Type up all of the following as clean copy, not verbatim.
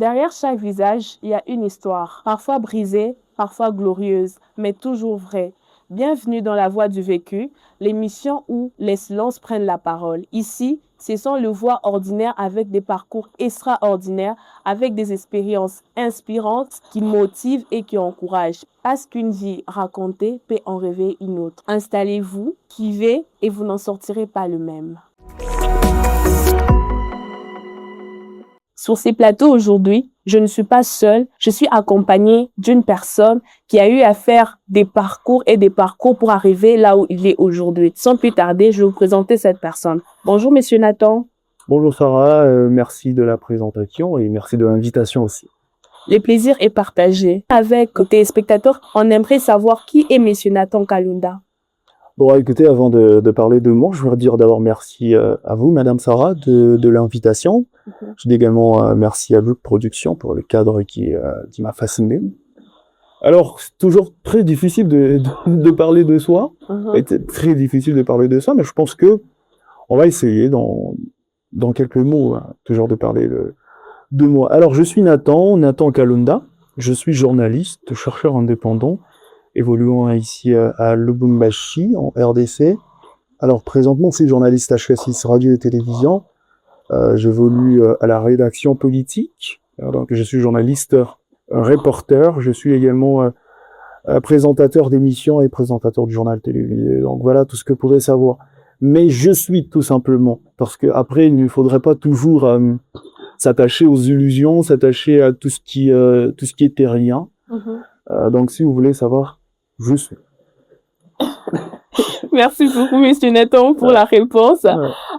Derrière chaque visage, il y a une histoire, parfois brisée, parfois glorieuse, mais toujours vraie. Bienvenue dans La Voix du Vécu, l'émission où les silences prennent la parole. Ici, ce sont les voix ordinaires avec des parcours extraordinaires, avec des expériences inspirantes qui motivent et qui encouragent. Parce qu'une vie racontée peut en rêver une autre. Installez-vous, vivez et vous n'en sortirez pas le même. Sur ces plateaux aujourd'hui, je ne suis pas seule, je suis accompagnée d'une personne qui a eu à faire des parcours pour arriver là où il est aujourd'hui. Sans plus tarder, je vais vous présenter cette personne. Bonjour, Monsieur Nathan. Bonjour Sarah, merci de la présentation et merci de l'invitation aussi. Le plaisir est partagé. Avec tes spectateurs, on aimerait savoir qui est Monsieur Nathan Kalunda. Bon, écoutez, avant de parler de moi, je voudrais dire d'abord merci à vous, Madame Sarah, de l'invitation. Je dis également merci à vous, Production, pour le cadre qui m'a fasciné. Alors, c'est toujours très difficile de parler de soi. C'est très difficile de parler de soi, mais je pense que on va essayer dans quelques mots, toujours de parler de moi. Alors, je suis Nathan Kalunda. Je suis journaliste, chercheur indépendant, évoluant ici à Lubumbashi, en RDC. Alors, présentement, je suis journaliste HK6 Radio et Télévision. J'évolue à la rédaction politique. Donc, je suis journaliste, reporter. Je suis également présentateur d'émissions et présentateur du journal télévisé. Donc, voilà tout ce que vous pourrez savoir. Mais je suis tout simplement, parce que après, il ne faudrait pas toujours s'attacher aux illusions, s'attacher à tout ce qui est terrien. Donc, si vous voulez savoir, je suis. Merci beaucoup, Monsieur Nathan, pour la réponse.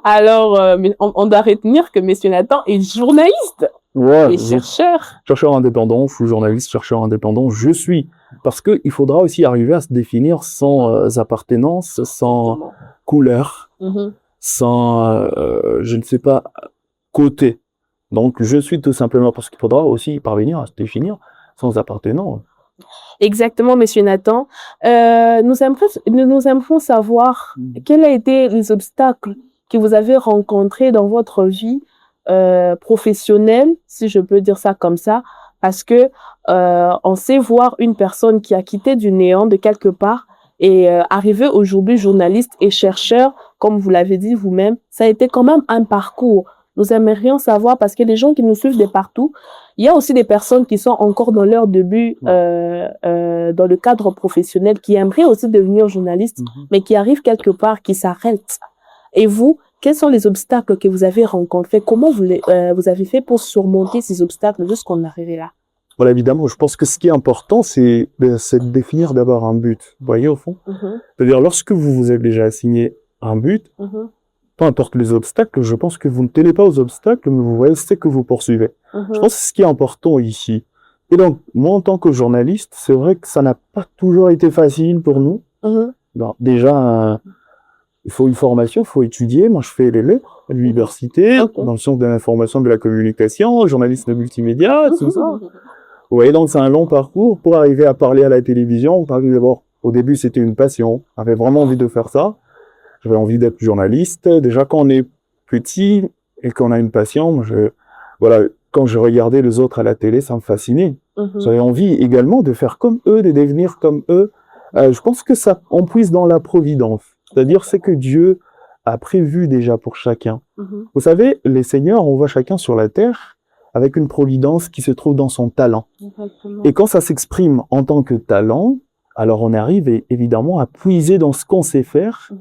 Alors, on doit retenir que Monsieur Nathan est journaliste et chercheur. Chercheur indépendant, je suis journaliste, chercheur indépendant, je suis. Parce que il faudra aussi arriver à se définir sans appartenance, sans couleur, sans, je ne sais pas, côté. Donc, je suis tout simplement parce qu'il faudra aussi parvenir à se définir sans appartenance. Exactement, Monsieur Nathan. Nous aimerions savoir quels ont été les obstacles que vous avez rencontrés dans votre vie professionnelle, si je peux dire ça comme ça, parce que on sait voir une personne qui a quitté du néant de quelque part et arrivé aujourd'hui journaliste et chercheur, comme vous l'avez dit vous-même, ça a été quand même un parcours. Nous aimerions savoir, parce que les gens qui nous suivent de partout, il y a aussi des personnes qui sont encore dans leur début dans le cadre professionnel, qui aimeraient aussi devenir journalistes, mais qui arrivent quelque part, qui s'arrêtent. Et vous, quels sont les obstacles que vous avez rencontrés? Comment vous avez fait pour surmonter ces obstacles jusqu'à en arriver là? Voilà, évidemment, je pense que ce qui est important, c'est de définir d'abord un but. Vous voyez, au fond? C'est-à-dire, lorsque vous vous êtes déjà assigné un but, peu importe les obstacles, je pense que vous ne tenez pas aux obstacles, mais vous voyez ce que vous poursuivez. Je pense que c'est ce qui est important ici. Et donc, moi, en tant que journaliste, c'est vrai que ça n'a pas toujours été facile pour nous. Bon, déjà, il faut une formation, il faut étudier. Moi, je fais les lettres à l'université, dans le sens de l'information, de la communication, journaliste de multimédia, tout ça. Vous voyez, donc c'est un long parcours pour arriver à parler à la télévision. D'abord, au début, c'était une passion. J'avais vraiment envie de faire ça. J'avais envie d'être journaliste. Déjà, quand on est petit et qu'on a une passion, voilà, quand je regardais les autres à la télé, ça me fascinait. J'avais envie également de faire comme eux, de devenir comme eux. Je pense que ça, on puise dans la providence. C'est-à-dire, c'est que Dieu a prévu déjà pour chacun. Vous savez, les seigneurs, on voit chacun sur la terre avec une providence qui se trouve dans son talent. Et quand ça s'exprime en tant que talent, alors on arrive évidemment à puiser dans ce qu'on sait faire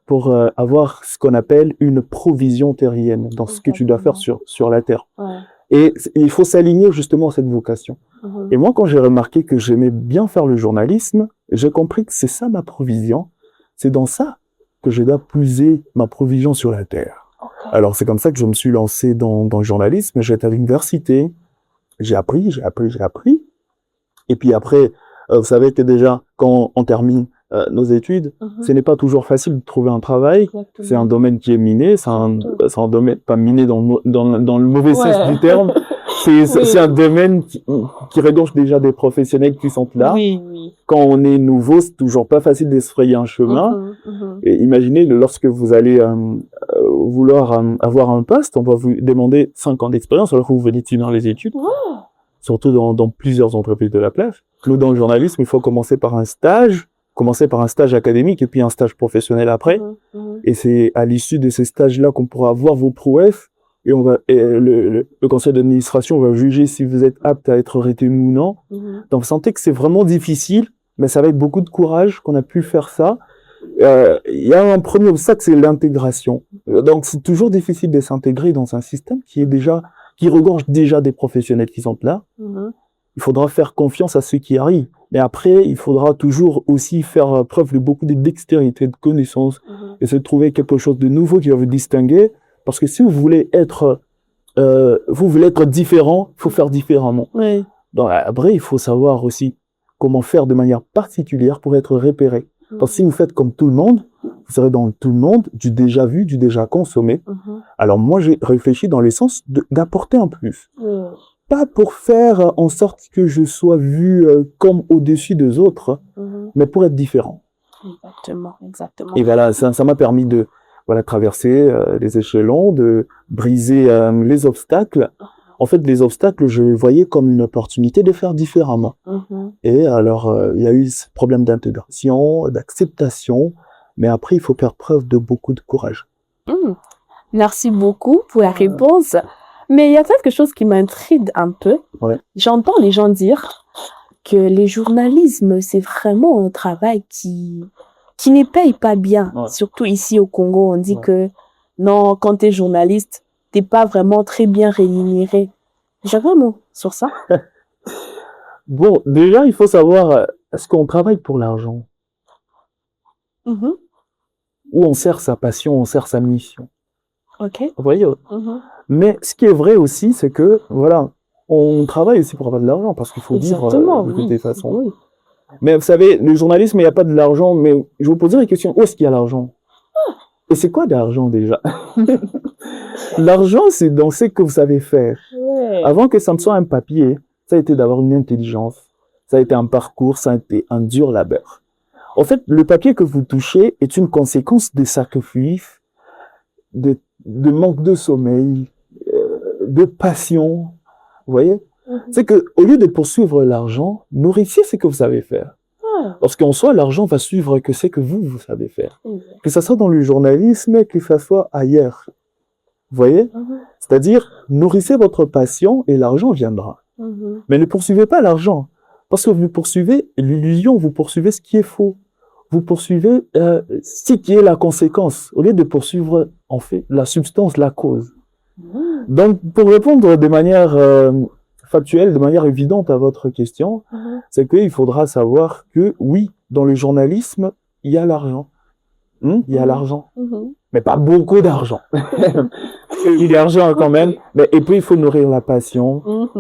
pour avoir ce qu'on appelle une provision terrienne dans ce que tu dois faire sur la terre. Et il faut s'aligner justement à cette vocation. Et moi, quand j'ai remarqué que j'aimais bien faire le journalisme, j'ai compris que c'est ça ma provision. C'est dans ça que je dois puiser ma provision sur la terre. Alors c'est comme ça que je me suis lancé dans le journalisme. J'étais à l'université, j'ai appris. Et puis après, vous savez que déjà, quand on termine nos études, ce n'est pas toujours facile de trouver un travail. C'est un domaine qui est miné, c'est un domaine pas miné dans le mauvais sens du terme. C'est un domaine qui regorge déjà des professionnels qui sont là. Quand on est nouveau, c'est toujours pas facile de se frayer un chemin. Et imaginez, lorsque vous allez vouloir avoir un poste, on va vous demander 5 ans d'expérience alors que vous venez de finir les études. surtout dans plusieurs entreprises de la place. Nous, dans le journalisme, il faut commencer par un stage académique et puis un stage professionnel après. Et c'est à l'issue de ces stages-là qu'on pourra voir vos prouesses et le conseil d'administration va juger si vous êtes apte à être retenu ou non. Donc, vous sentez que c'est vraiment difficile, mais ça va être beaucoup de courage qu'on a pu faire ça. Il y a un premier obstacle, c'est l'intégration. Donc, c'est toujours difficile de s'intégrer dans un système qui regorge déjà des professionnels qui sont là. Il faudra faire confiance à ceux qui arrivent. Mais après, il faudra toujours aussi faire preuve de beaucoup de dextérité, de connaissances, essayer de trouver quelque chose de nouveau qui va vous distinguer. Parce que si vous voulez être différent, il faut faire différemment. Oui. Donc, après, il faut savoir aussi comment faire de manière particulière pour être repéré. Parce que si vous faites comme tout le monde, vous serez dans tout le monde, du déjà vu, du déjà consommé. Alors moi, j'ai réfléchi dans le sens d'apporter un plus. Pas pour faire en sorte que je sois vu comme au-dessus des autres, mais pour être différent. Exactement. Et voilà, ça m'a permis de traverser les échelons, de briser les obstacles. En fait, les obstacles, je les voyais comme une opportunité de faire différemment. Et alors, il y a eu ce problème d'intégration, d'acceptation, mais après, il faut faire preuve de beaucoup de courage. Merci beaucoup pour la réponse. Mais il y a quelque chose qui m'intrigue un peu. Ouais. J'entends les gens dire que le journalisme, c'est vraiment un travail qui ne paye pas bien. Ouais. Surtout ici au Congo, on dit que non, quand tu es journaliste, t'es pas vraiment très bien rémunéré. J'avais un mot sur ça. Bon, déjà, il faut savoir, est-ce qu'on travaille pour l'argent? Ou on sert sa passion, on sert sa mission. Ok. Vous voyez? Mais ce qui est vrai aussi, c'est que, voilà, on travaille aussi pour avoir de l'argent, parce qu'il faut dire de toutes les façons. Mais vous savez, le journalisme, il n'y a pas de l'argent, mais je vous poserai une question, où est-ce qu'il y a l'argent? Et c'est quoi de l'argent déjà? L'argent, c'est dans ce que vous savez faire. Avant que ça ne soit un papier, ça a été d'avoir une intelligence, ça a été un parcours, ça a été un dur labeur. En fait, le papier que vous touchez est une conséquence de sacrifices, de manque de sommeil, de passion. Vous voyez? C'est que, au lieu de poursuivre l'argent, nourrissez ce que vous savez faire. Parce qu'en soi, l'argent va suivre que c'est que vous savez faire. Que ça soit dans le journalisme, que ça soit ailleurs. Vous voyez? C'est-à-dire, nourrissez votre passion et l'argent viendra. Mais ne poursuivez pas l'argent. Parce que vous poursuivez l'illusion, vous poursuivez ce qui est faux. Vous poursuivez ce qui est la conséquence, au lieu de poursuivre, en fait, la substance, la cause. Donc, pour répondre de manière factuelle, de manière évidente à votre question, c'est qu'il faudra savoir que, oui, dans le journalisme, il y a l'argent. Il y a l'argent. Mais pas beaucoup d'argent. Il y a l'argent quand même. Mais, et puis, il faut nourrir la passion.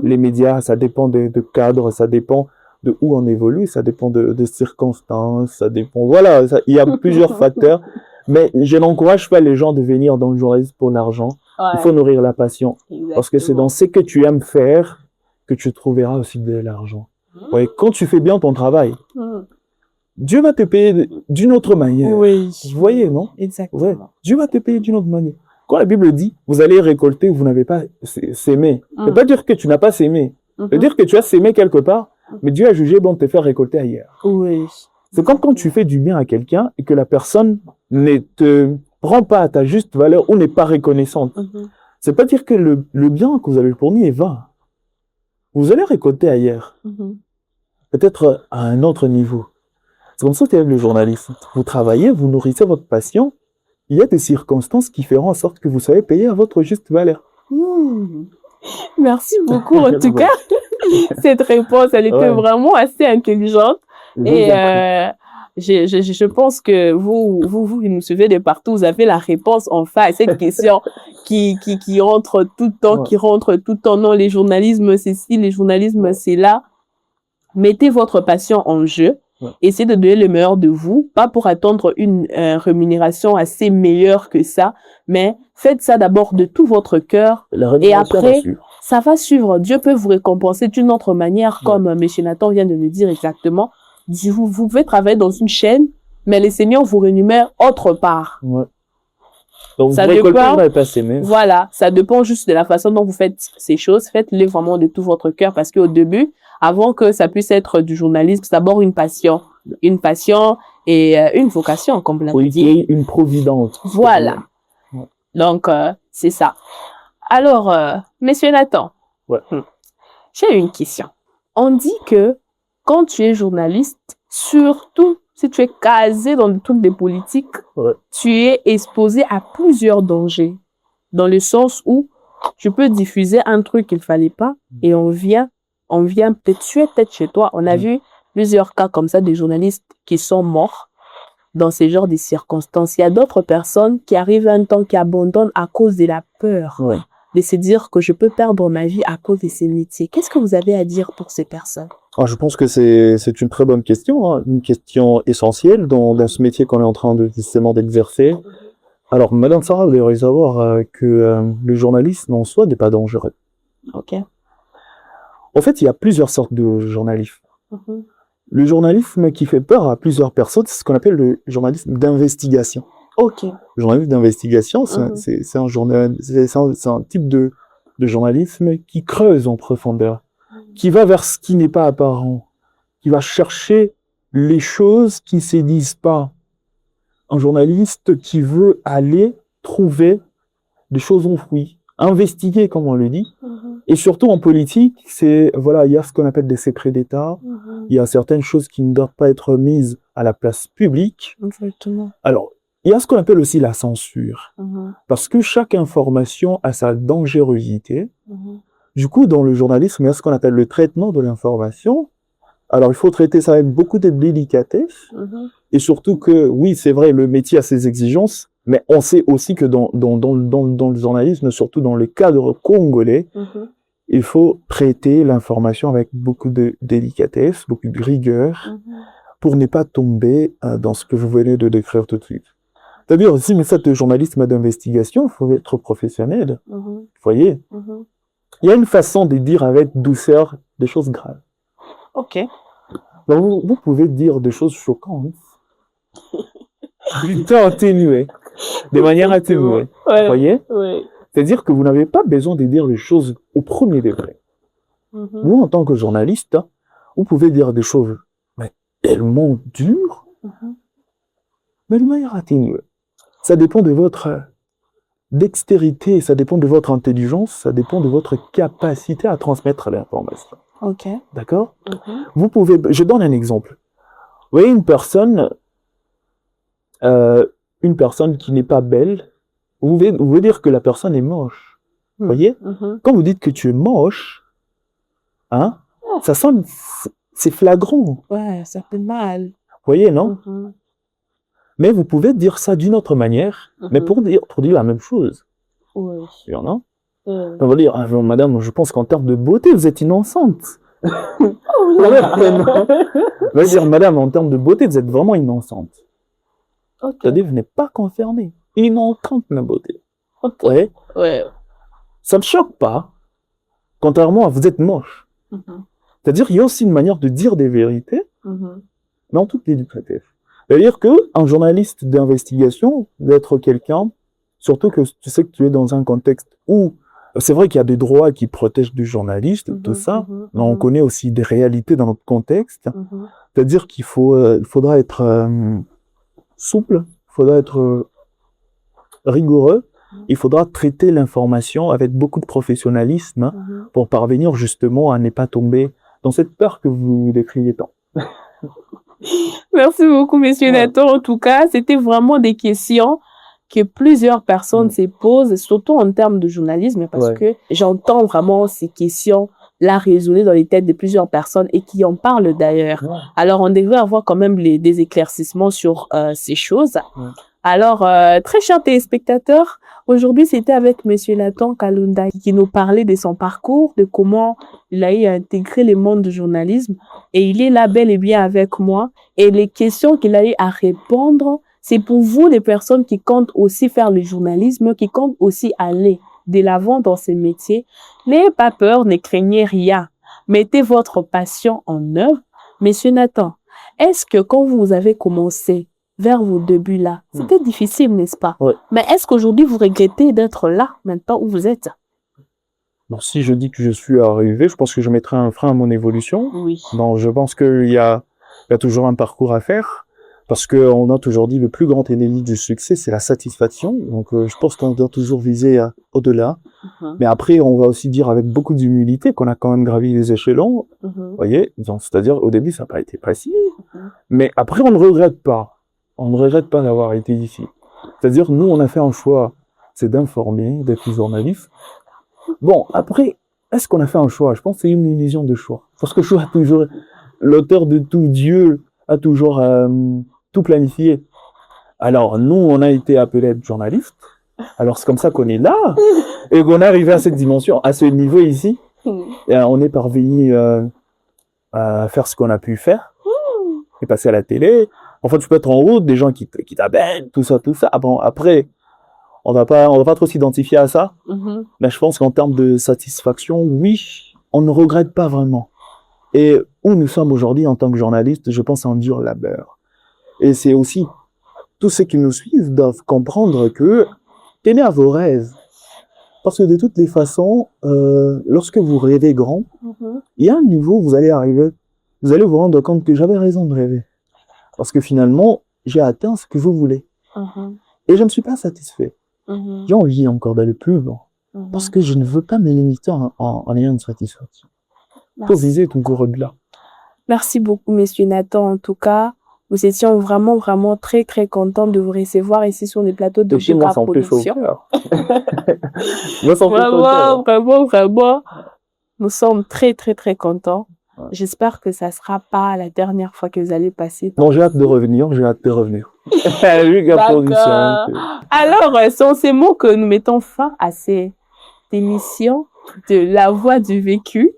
Les médias, ça dépend de cadres, ça dépend de où on évolue, ça dépend de circonstances, ça dépend... Voilà, il y a plusieurs facteurs. Mais je n'encourage pas les gens de venir dans le journalisme pour l'argent. Il faut nourrir la passion. Exactement. Parce que c'est dans ce que tu aimes faire que tu trouveras aussi de l'argent. Ouais, quand tu fais bien ton travail, Dieu va te payer d'une autre manière. Oui. Vous voyez, non? Exactement. Ouais. Dieu va te payer d'une autre manière. Quand la Bible dit, vous allez récolter où vous n'avez pas sémé, ça ne veut pas dire que tu n'as pas sémé. Ça veut dire que tu as sémé quelque part, mais Dieu a jugé bon de te faire récolter ailleurs. Oui. C'est comme quand tu fais du bien à quelqu'un et que la personne ne te prend pas à ta juste valeur ou n'est pas reconnaissante. C'est pas dire que le bien que vous avez fourni est vain. Vous allez récolter ailleurs. Peut-être à un autre niveau. C'est comme ça que le journalisme. Vous travaillez, vous nourrissez votre passion. Il y a des circonstances qui feront en sorte que vous soyez payé à votre juste valeur. Merci beaucoup, en tout cas. Cette réponse, elle était vraiment assez intelligente. Et je pense que vous qui nous suivez de partout, vous avez la réponse enfin à cette question qui rentre tout le temps, qui rentre tout le temps. Non, les journalismes, c'est ci, les journalismes, c'est là. Mettez votre passion en jeu. Essayez de donner le meilleur de vous, pas pour attendre une rémunération assez meilleure que ça, mais faites ça d'abord de tout votre cœur et après, ça va suivre. Dieu peut vous récompenser d'une autre manière, comme M. Nathan vient de nous dire exactement. Vous pouvez travailler dans une chaîne, mais le Seigneur vous rémunère autre part. Donc, Ça vous récoltez, dépend. vous n'avez pas s'aimer. Voilà, ça dépend juste de la façon dont vous faites ces choses. Faites-les vraiment de tout votre cœur parce qu'au début, avant que ça puisse être du journalisme, c'est d'abord une passion et une vocation, comme vous l'avez dit. Et une providence. Voilà. Ouais. Donc, c'est ça. Alors, Monsieur Nathan, ouais. J'ai une question. On dit que quand tu es journaliste, surtout si tu es casé dans le truc des politiques, ouais. tu es exposé à plusieurs dangers. Dans le sens où tu peux diffuser un truc qu'il fallait pas et on vient peut-être tuer peut-être chez toi. On a vu plusieurs cas comme ça des journalistes qui sont morts dans ces genres de circonstances. Il y a d'autres personnes qui arrivent à un temps qui abandonnent à cause de la peur. Ouais. De se dire que je peux perdre ma vie à cause de ces métiers. Qu'est-ce que vous avez à dire pour ces personnes? Je pense que c'est une très bonne question, hein, une question essentielle dans ce métier qu'on est en train de justement d'exercer. Alors, Madame Sarah, vous devriez savoir que le journalisme en soi n'est pas dangereux. Ok. En fait, il y a plusieurs sortes de journalisme. Le journalisme qui fait peur à plusieurs personnes, c'est ce qu'on appelle le journalisme d'investigation. Ok. Le journalisme d'investigation, c'est un type de journalisme qui creuse en profondeur, qui va vers ce qui n'est pas apparent, qui va chercher les choses qui ne se disent pas. Un journaliste qui veut aller trouver des choses enfouies, investiguer, comme on le dit. Et surtout en politique, il y a ce qu'on appelle des secrets d'État. Il y a certaines choses qui ne doivent pas être mises à la place publique. Exactement. Alors, il y a ce qu'on appelle aussi la censure. Parce que chaque information a sa dangerosité. Du coup, dans le journalisme, il y a ce qu'on appelle le traitement de l'information. Alors, il faut traiter ça avec beaucoup de délicatesse. Et surtout que, oui, c'est vrai, le métier a ses exigences, mais on sait aussi que dans le journalisme, surtout dans le cadre congolais, il faut traiter l'information avec beaucoup de délicatesse, beaucoup de rigueur, pour ne pas tomber dans ce que vous venez de décrire tout de suite. C'est-à-dire, si mais ça de journalisme d'investigation, il faut être professionnel. Vous voyez? Il y a une façon de dire avec douceur des choses graves. Ok. Donc, vous pouvez dire des choses choquantes, plutôt atténuées, de manière atténuée. Ouais. Vous voyez? Ouais. C'est-à-dire que vous n'avez pas besoin de dire les choses au premier degré. Vous, en tant que journaliste, vous pouvez dire des choses mais tellement dures, mais de manière atténuée. Ça dépend de votre dextérité, ça dépend de votre intelligence, ça dépend de votre capacité à transmettre l'information. Ok. D'accord? Vous pouvez, je donne un exemple. Vous voyez une personne qui n'est pas belle, vous pouvez dire que la personne est moche. Vous voyez? Quand vous dites que tu es moche, hein, ça sonne, c'est flagrant. Ouais, ça fait mal. Vous voyez, non? Mais vous pouvez dire ça d'une autre manière, mais pour dire la même chose. Oui. Non? On va dire, madame, je pense qu'en termes de beauté, vous êtes innocente. On va dire, madame, en termes de beauté, vous êtes vraiment innocente. Okay. C'est-à-dire, vous n'êtes pas concernée. Innocente, ma beauté. Okay. Ouais. Ça ne choque pas, contrairement à vous êtes moche. C'est-à-dire, il y a aussi une manière de dire des vérités, mais en toute délicatesse. C'est-à-dire qu'un journaliste d'investigation doit être quelqu'un, surtout que tu sais que tu es dans un contexte où c'est vrai qu'il y a des droits qui protègent du journaliste, tout ça, mais on connaît aussi des réalités dans notre contexte. C'est-à-dire qu'il faudra être souple, il faudra être rigoureux, il faudra traiter l'information avec beaucoup de professionnalisme pour parvenir justement à ne pas tomber dans cette peur que vous décrivez tant. Merci beaucoup, Monsieur Nathan. En tout cas, c'était vraiment des questions que plusieurs personnes se posent, surtout en termes de journalisme, parce que j'entends vraiment ces questions-là résonner dans les têtes de plusieurs personnes et qui en parlent d'ailleurs. Alors, on devrait avoir quand même des éclaircissements sur ces choses. Alors, très chers téléspectateurs, aujourd'hui, c'était avec Monsieur Nathan Kalunda qui nous parlait de son parcours, de comment il a eu à intégrer le monde du journalisme. Et il est là bel et bien avec moi. Et les questions qu'il a eu à répondre, c'est pour vous, les personnes qui comptent aussi faire le journalisme, qui comptent aussi aller de l'avant dans ces métiers. N'ayez pas peur, ne craignez rien. Mettez votre passion en œuvre. Monsieur Nathan, est-ce que quand vous avez commencé vers vos débuts-là, c'était difficile, n'est-ce pas? Ouais. Mais est-ce qu'aujourd'hui, vous regrettez d'être là, maintenant où vous êtes? Bon, si je dis que je suis arrivé, je pense que je mettrai un frein à mon évolution. Oui. Donc, je pense qu'il y a toujours un parcours à faire. Parce qu'on a toujours dit le plus grand ennemi du succès, c'est la satisfaction. Donc, je pense qu'on doit toujours viser au-delà. Mais après, on va aussi dire avec beaucoup d'humilité qu'on a quand même gravi les échelons. Vous voyez? Donc, c'est-à-dire, au début, ça n'a pas été facile. Mais après, on ne regrette pas. On ne regrette pas d'avoir été ici. C'est-à-dire, nous, on a fait un choix, c'est d'informer, d'être journaliste. Bon, après, est-ce qu'on a fait un choix? Je pense que c'est une illusion de choix. Parce que choix a toujours, l'auteur de tout, Dieu, a toujours tout planifié. Alors, nous, on a été appelés à être journalistes. Alors, c'est comme ça qu'on est là. Et qu'on est arrivé à cette dimension, à ce niveau ici. Et on est parvenu à faire ce qu'on a pu faire. Et passer à la télé. En fait, tu peux être en route, des gens qui t'appellent, tout ça. Bon, après, on va pas trop s'identifier à ça. Mais je pense qu'en termes de satisfaction, oui, on ne regrette pas vraiment. Et où nous sommes aujourd'hui en tant que journalistes, je pense en dur labeur. Et c'est aussi, tous ceux qui nous suivent doivent comprendre que tenez à vos rêves. Parce que de toutes les façons, lorsque vous rêvez grand, il y a un niveau où vous allez arriver, vous allez vous rendre compte que j'avais raison de rêver. Parce que finalement, j'ai atteint ce que vous voulez. Et je ne suis pas satisfait. J'ai envie encore d'aller plus loin. Parce que je ne veux pas me limiter en ayant une satisfaction. Pour viser ton cours au-delà. Merci beaucoup, monsieur Nathan. En tout cas, nous étions vraiment, vraiment très, très contents de vous recevoir ici sur les plateaux de Juka Production. Vraiment. Nous sommes très, très, très contents. Ouais. J'espère que ça ne sera pas la dernière fois que vous allez passer. Non, j'ai hâte de revenir. Juka Production. Alors, sont ces mots que nous mettons fin à cette émission de La Voix du Vécu.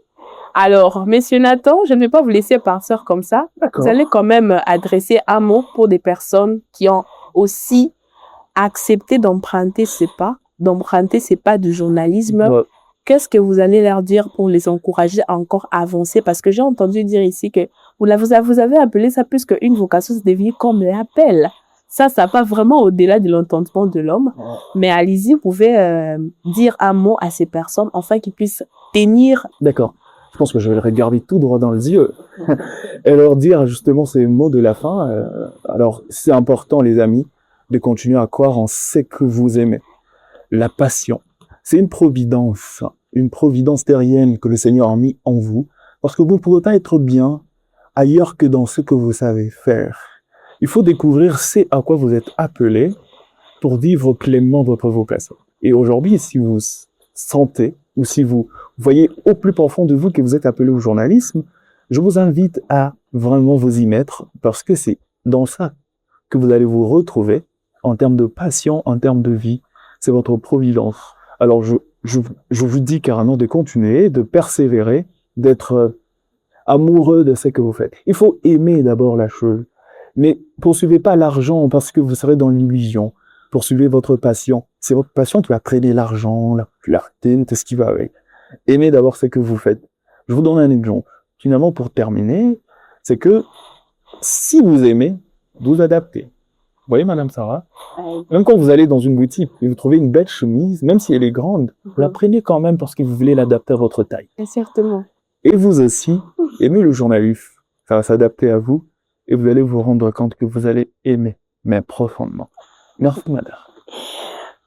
Alors, monsieur Nathan, je ne vais pas vous laisser partir comme ça. Vous allez quand même adresser un mot pour des personnes qui ont aussi accepté d'emprunter ces pas du journalisme. Ouais. Qu'est-ce que vous allez leur dire pour les encourager à encore avancer? Parce que j'ai entendu dire ici que vous avez appelé ça plus qu'une vocation, c'est devenu comme l'appel. Ça va vraiment au-delà de l'entendement de l'homme. Ouais. Mais allez-y, vous pouvez dire un mot à ces personnes, afin qu'ils puissent tenir. D'accord. Je pense que je vais le regarder tout droit dans les yeux et leur dire justement ces mots de la fin. Alors, c'est important, les amis, de continuer à croire en ce que vous aimez. La passion, c'est une providence terrienne que le Seigneur a mis en vous, parce que vous ne pourrez pas être bien ailleurs que dans ce que vous savez faire. Il faut découvrir ce à quoi vous êtes appelé pour vivre pleinement votre vocation. Et aujourd'hui, si vous sentez ou si vous voyez au plus profond de vous que vous êtes appelé au journalisme, je vous invite à vraiment vous y mettre, parce que c'est dans ça que vous allez vous retrouver en termes de passion, en termes de vie. C'est votre providence. Alors je vous dis carrément de continuer, de persévérer, d'être amoureux de ce que vous faites. Il faut aimer d'abord la chose, mais poursuivez pas l'argent parce que vous serez dans l'illusion. Poursuivez votre passion. C'est votre passion qui va traîner l'argent, la popularité, tout ce qui va avec. Aimez d'abord ce que vous faites. Je vous donne un exemple. Finalement, pour terminer, c'est que si vous aimez, vous adaptez. Vous voyez, Madame Sarah, même quand vous allez dans une boutique et vous trouvez une belle chemise, même si elle est grande, vous la prenez quand même parce que vous voulez l'adapter à votre taille. Certainement. Et vous aussi, aimez le journalisme. Ça va s'adapter à vous et vous allez vous rendre compte que vous allez aimer, mais profondément. Merci, madame.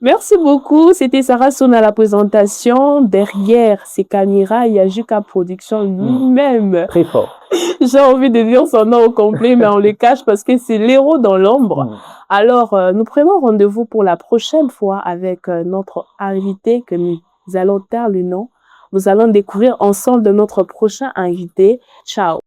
Merci beaucoup. C'était Sarah Son à la présentation. Derrière ces caméras, il y a Juka Production lui-même. Très fort. J'ai envie de dire son nom au complet, mais on le cache parce que c'est l'héros dans l'ombre. Alors, nous prenons rendez-vous pour la prochaine fois avec notre invité que nous allons taire le nom. Nous allons découvrir ensemble de notre prochain invité. Ciao.